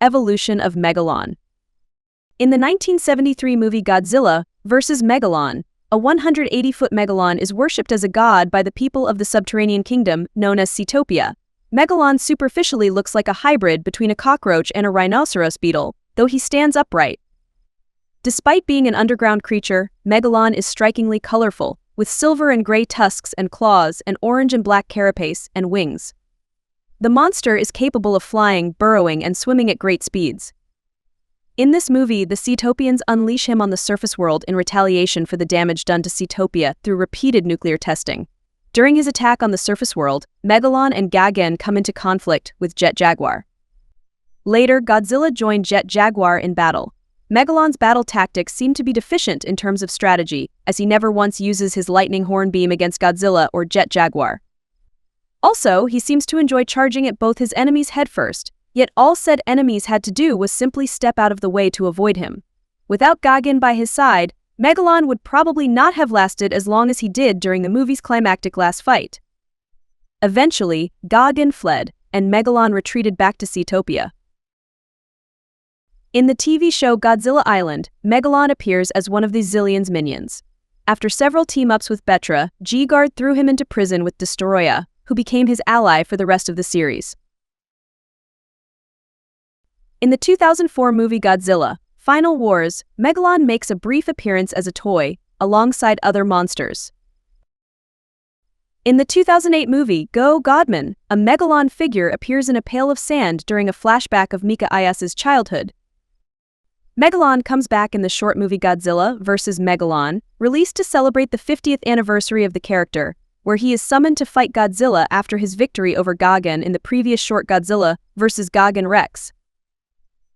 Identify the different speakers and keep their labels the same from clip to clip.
Speaker 1: Evolution of Megalon. In the 1973 movie Godzilla vs. Megalon, a 180-foot Megalon is worshipped as a god by the people of the subterranean kingdom known as Seatopia. Megalon superficially looks like a hybrid between a cockroach and a rhinoceros beetle, though he stands upright. Despite being an underground creature, Megalon is strikingly colorful, with silver and gray tusks and claws and orange and black carapace and wings. The monster is capable of flying, burrowing, and swimming at great speeds. In this movie, the Seatopians unleash him on the surface world in retaliation for the damage done to Seatopia through repeated nuclear testing. During his attack on the surface world, Megalon and Godman come into conflict with Jet Jaguar. Later, Godzilla joined Jet Jaguar in battle. Megalon's battle tactics seem to be deficient in terms of strategy, as he never once uses his lightning horn beam against Godzilla or Jet Jaguar. Also, he seems to enjoy charging at both his enemies headfirst, yet all said enemies had to do was simply step out of the way to avoid him. Without Godman by his side, Megalon would probably not have lasted as long as he did during the movie's climactic last fight. Eventually, Godman fled, and Megalon retreated back to Seatopia. In the TV show Godzilla Island, Megalon appears as one of the Zillion's minions. After several team-ups with Betra, G-Guard threw him into prison with Destoroyah, who became his ally for the rest of the series. In the 2004 movie Godzilla, Final Wars, Megalon makes a brief appearance as a toy, alongside other monsters. In the 2008 movie Go Godman, a Megalon figure appears in a pail of sand during a flashback of Mika Ayas's childhood. Megalon comes back in the short movie Godzilla vs. Megalon, released to celebrate the 50th anniversary of the character, where he is summoned to fight Godzilla after his victory over Godman in the previous short Godzilla vs. Godman Rex.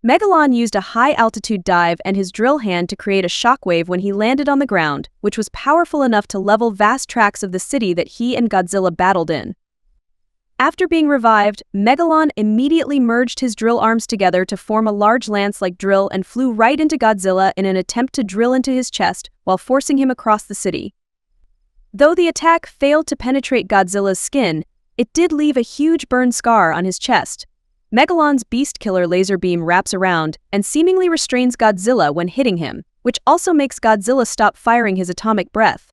Speaker 1: Megalon used a high-altitude dive and his drill hand to create a shockwave when he landed on the ground, which was powerful enough to level vast tracts of the city that he and Godzilla battled in. After being revived, Megalon immediately merged his drill arms together to form a large lance-like drill and flew right into Godzilla in an attempt to drill into his chest while forcing him across the city. Though the attack failed to penetrate Godzilla's skin, it did leave a huge burn scar on his chest. Megalon's Beast Killer laser beam wraps around and seemingly restrains Godzilla when hitting him, which also makes Godzilla stop firing his atomic breath.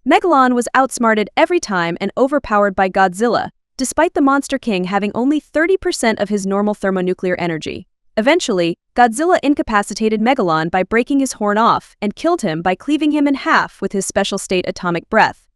Speaker 1: Megalon was outsmarted every time and overpowered by Godzilla, despite the Monster King having only 30% of his normal thermonuclear energy. Eventually, Godzilla incapacitated Megalon by breaking his horn off and killed him by cleaving him in half with his special state atomic breath.